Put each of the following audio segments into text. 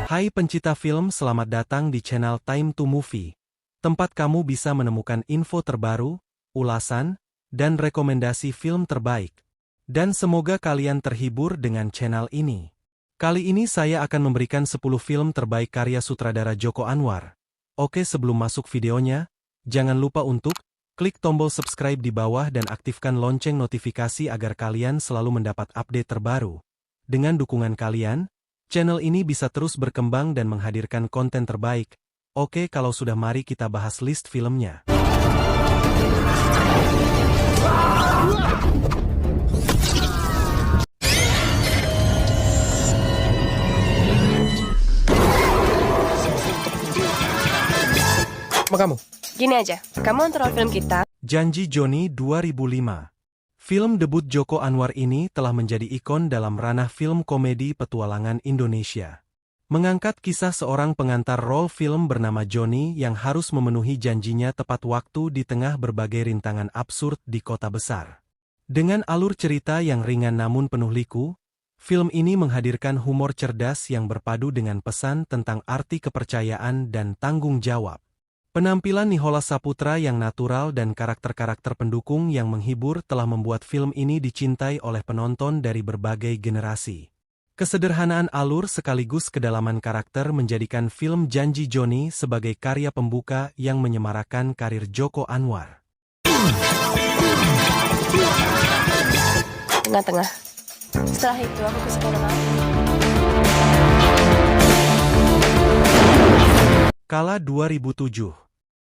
Hai pencipta film, selamat datang di channel Time to Movie. Tempat kamu bisa menemukan info terbaru, ulasan, dan rekomendasi film terbaik. Dan semoga kalian terhibur dengan channel ini. Kali ini saya akan memberikan 10 film terbaik karya sutradara Joko Anwar. Oke, sebelum masuk videonya, jangan lupa untuk klik tombol subscribe di bawah dan aktifkan lonceng notifikasi agar kalian selalu mendapat update terbaru. Dengan dukungan kalian, channel ini bisa terus berkembang dan menghadirkan konten terbaik. Oke, kalau sudah, mari kita bahas list filmnya. Sama kamu. Gini aja, kamu antar film kita. Janji Joni 2005. Film debut Joko Anwar ini telah menjadi ikon dalam ranah film komedi petualangan Indonesia. Mengangkat kisah seorang pengantar role film bernama Joni yang harus memenuhi janjinya tepat waktu di tengah berbagai rintangan absurd di kota besar. Dengan alur cerita yang ringan namun penuh liku, film ini menghadirkan humor cerdas yang berpadu dengan pesan tentang arti kepercayaan dan tanggung jawab. Penampilan Nicholas Saputra yang natural dan karakter-karakter pendukung yang menghibur telah membuat film ini dicintai oleh penonton dari berbagai generasi. Kesederhanaan alur sekaligus kedalaman karakter menjadikan film Janji Joni sebagai karya pembuka yang menyemarakan karir Joko Anwar. Tengah-tengah. Setelah itu aku ke sekolah lagi. Kala 2007.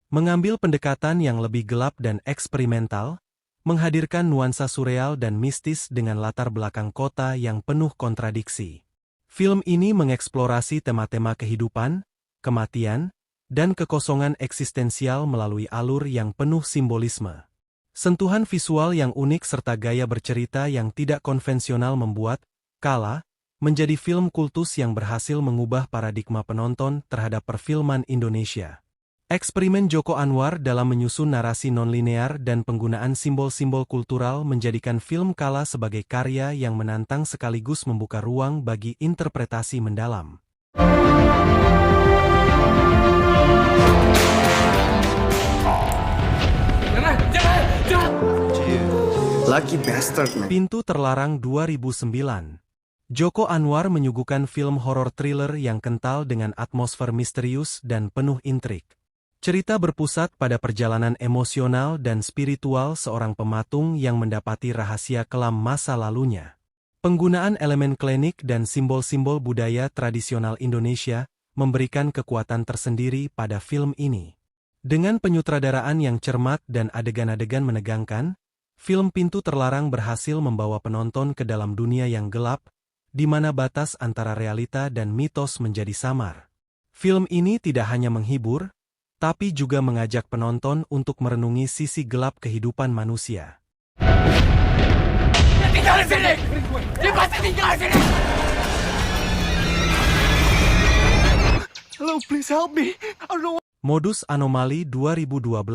Mengambil pendekatan yang lebih gelap dan eksperimental, menghadirkan nuansa surreal dan mistis dengan latar belakang kota yang penuh kontradiksi. Film ini mengeksplorasi tema-tema kehidupan, kematian, dan kekosongan eksistensial melalui alur yang penuh simbolisme. Sentuhan visual yang unik serta gaya bercerita yang tidak konvensional membuat Kala menjadi film kultus yang berhasil mengubah paradigma penonton terhadap perfilman Indonesia. Eksperimen Joko Anwar dalam menyusun narasi nonlinear dan penggunaan simbol-simbol kultural menjadikan film Kala sebagai karya yang menantang sekaligus membuka ruang bagi interpretasi mendalam. Lucky bastard, man. Pintu Terlarang 2009. Joko Anwar menyuguhkan film horor thriller yang kental dengan atmosfer misterius dan penuh intrik. Cerita berpusat pada perjalanan emosional dan spiritual seorang pematung yang mendapati rahasia kelam masa lalunya. Penggunaan elemen klinik dan simbol-simbol budaya tradisional Indonesia memberikan kekuatan tersendiri pada film ini. Dengan penyutradaraan yang cermat dan adegan-adegan menegangkan, film Pintu Terlarang berhasil membawa penonton ke dalam dunia yang gelap, di mana batas antara realita dan mitos menjadi samar. Film ini tidak hanya menghibur, tapi juga mengajak penonton untuk merenungi sisi gelap kehidupan manusia. Dia tinggal di sini! Dia pasti tinggal di sini! Hello, please help me. I don't know. Modus Anomali 2012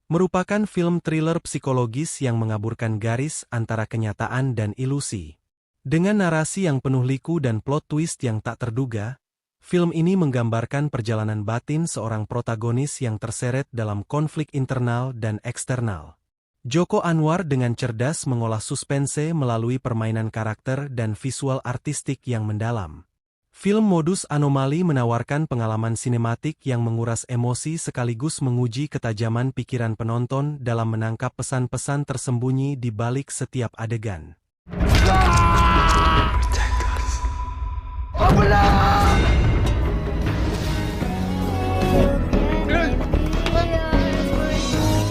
merupakan film thriller psikologis yang mengaburkan garis antara kenyataan dan ilusi. Dengan narasi yang penuh liku dan plot twist yang tak terduga, film ini menggambarkan perjalanan batin seorang protagonis yang terseret dalam konflik internal dan eksternal. Joko Anwar dengan cerdas mengolah suspense melalui permainan karakter dan visual artistik yang mendalam. Film Modus Anomali menawarkan pengalaman sinematik yang menguras emosi sekaligus menguji ketajaman pikiran penonton dalam menangkap pesan-pesan tersembunyi di balik setiap adegan.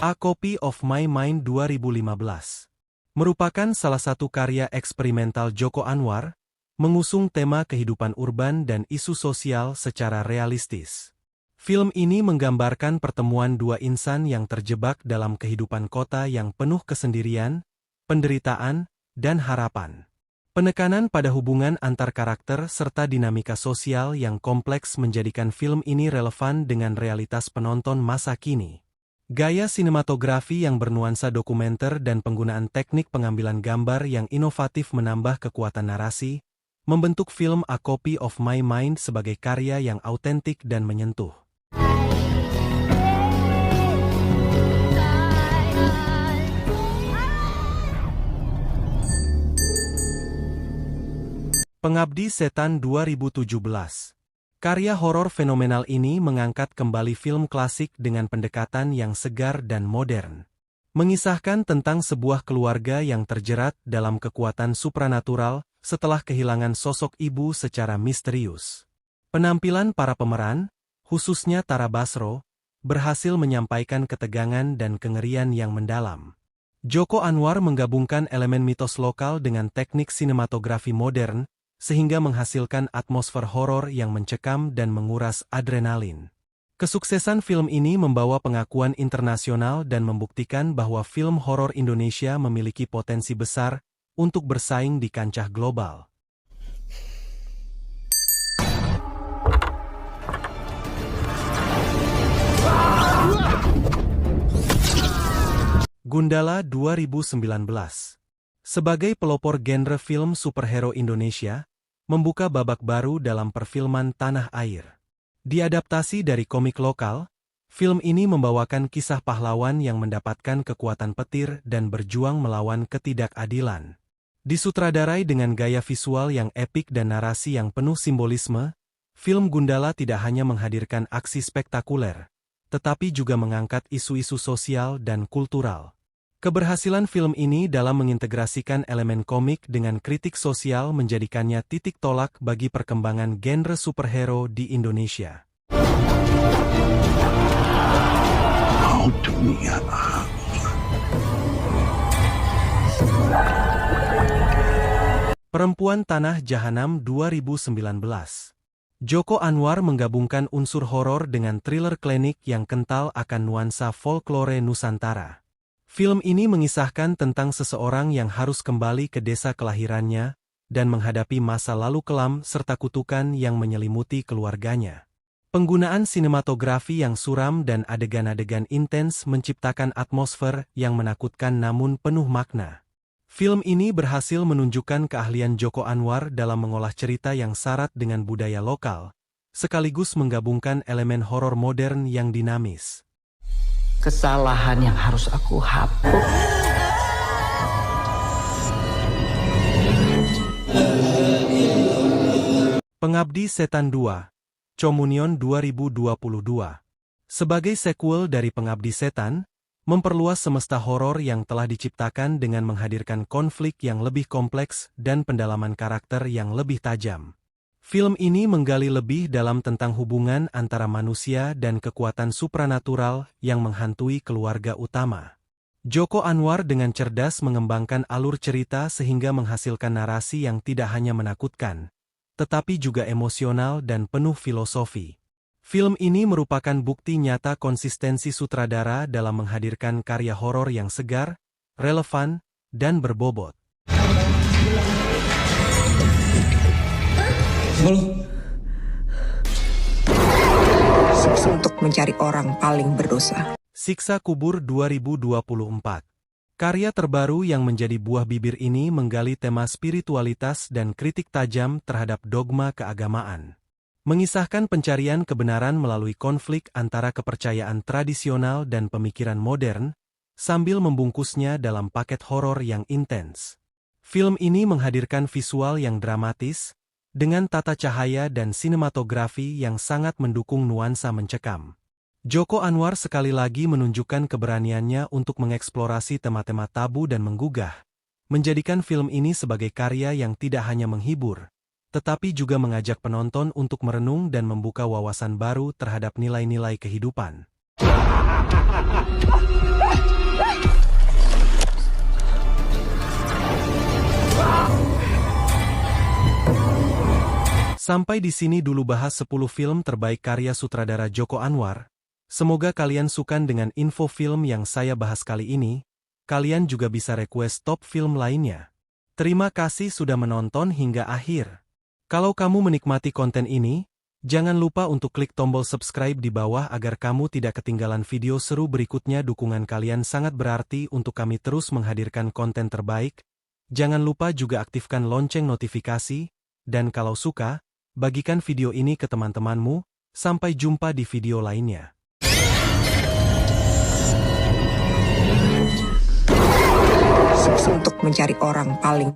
A Copy of My Mind 2015 merupakan salah satu karya eksperimental Joko Anwar, mengusung tema kehidupan urban dan isu sosial secara realistis. Film ini menggambarkan pertemuan dua insan yang terjebak dalam kehidupan kota yang penuh kesendirian, penderitaan, dan harapan. Penekanan pada hubungan antar karakter serta dinamika sosial yang kompleks menjadikan film ini relevan dengan realitas penonton masa kini. Gaya sinematografi yang bernuansa dokumenter dan penggunaan teknik pengambilan gambar yang inovatif menambah kekuatan narasi, membentuk film A Copy of My Mind sebagai karya yang autentik dan menyentuh. Pengabdi Setan 2017. Karya horor fenomenal ini mengangkat kembali film klasik dengan pendekatan yang segar dan modern. Mengisahkan tentang sebuah keluarga yang terjerat dalam kekuatan supranatural setelah kehilangan sosok ibu secara misterius. Penampilan para pemeran, khususnya Tara Basro, berhasil menyampaikan ketegangan dan kengerian yang mendalam. Joko Anwar menggabungkan elemen mitos lokal dengan teknik sinematografi modern, sehingga menghasilkan atmosfer horor yang mencekam dan menguras adrenalin. Kesuksesan film ini membawa pengakuan internasional dan membuktikan bahwa film horor Indonesia memiliki potensi besar untuk bersaing di kancah global. Gundala 2019. Sebagai pelopor genre film superhero Indonesia, membuka babak baru dalam perfilman tanah air. Diadaptasi dari komik lokal, film ini membawakan kisah pahlawan yang mendapatkan kekuatan petir dan berjuang melawan ketidakadilan. Disutradarai dengan gaya visual yang epik dan narasi yang penuh simbolisme, film Gundala tidak hanya menghadirkan aksi spektakuler, tetapi juga mengangkat isu-isu sosial dan kultural. Keberhasilan film ini dalam mengintegrasikan elemen komik dengan kritik sosial menjadikannya titik tolak bagi perkembangan genre superhero di Indonesia. Perempuan Tanah Jahanam 2019. Joko Anwar menggabungkan unsur horor dengan thriller klinik yang kental akan nuansa folklore Nusantara. Film ini mengisahkan tentang seseorang yang harus kembali ke desa kelahirannya dan menghadapi masa lalu kelam serta kutukan yang menyelimuti keluarganya. Penggunaan sinematografi yang suram dan adegan-adegan intens menciptakan atmosfer yang menakutkan namun penuh makna. Film ini berhasil menunjukkan keahlian Joko Anwar dalam mengolah cerita yang syarat dengan budaya lokal, sekaligus menggabungkan elemen horor modern yang dinamis. Kesalahan yang harus aku hapus. Pengabdi Setan 2, Chomunion 2022. Sebagai sequel dari Pengabdi Setan, memperluas semesta horor yang telah diciptakan dengan menghadirkan konflik yang lebih kompleks dan pendalaman karakter yang lebih tajam. Film ini menggali lebih dalam tentang hubungan antara manusia dan kekuatan supranatural yang menghantui keluarga utama. Joko Anwar dengan cerdas mengembangkan alur cerita sehingga menghasilkan narasi yang tidak hanya menakutkan, tetapi juga emosional dan penuh filosofi. Film ini merupakan bukti nyata konsistensi sutradara dalam menghadirkan karya horor yang segar, relevan, dan berbobot. Untuk mencari orang paling berdosa. Siksa Kubur 2024. Karya terbaru yang menjadi buah bibir ini menggali tema spiritualitas dan kritik tajam terhadap dogma keagamaan. Mengisahkan pencarian kebenaran melalui konflik antara kepercayaan tradisional dan pemikiran modern, sambil membungkusnya dalam paket horor yang intens. Film ini menghadirkan visual yang dramatis, dengan tata cahaya dan sinematografi yang sangat mendukung nuansa mencekam. Joko Anwar sekali lagi menunjukkan keberaniannya untuk mengeksplorasi tema-tema tabu dan menggugah, menjadikan film ini sebagai karya yang tidak hanya menghibur, tetapi juga mengajak penonton untuk merenung dan membuka wawasan baru terhadap nilai-nilai kehidupan. Sampai di sini dulu bahas 10 film terbaik karya sutradara Joko Anwar. Semoga kalian suka dengan info film yang saya bahas kali ini. Kalian juga bisa request top film lainnya. Terima kasih sudah menonton hingga akhir. Kalau kamu menikmati konten ini, jangan lupa untuk klik tombol subscribe di bawah agar kamu tidak ketinggalan video seru berikutnya. Dukungan kalian sangat berarti untuk kami terus menghadirkan konten terbaik. Jangan lupa juga aktifkan lonceng notifikasi, Dan kalau suka, bagikan video ini ke teman-temanmu. Sampai jumpa di video lainnya. Untuk mencari orang paling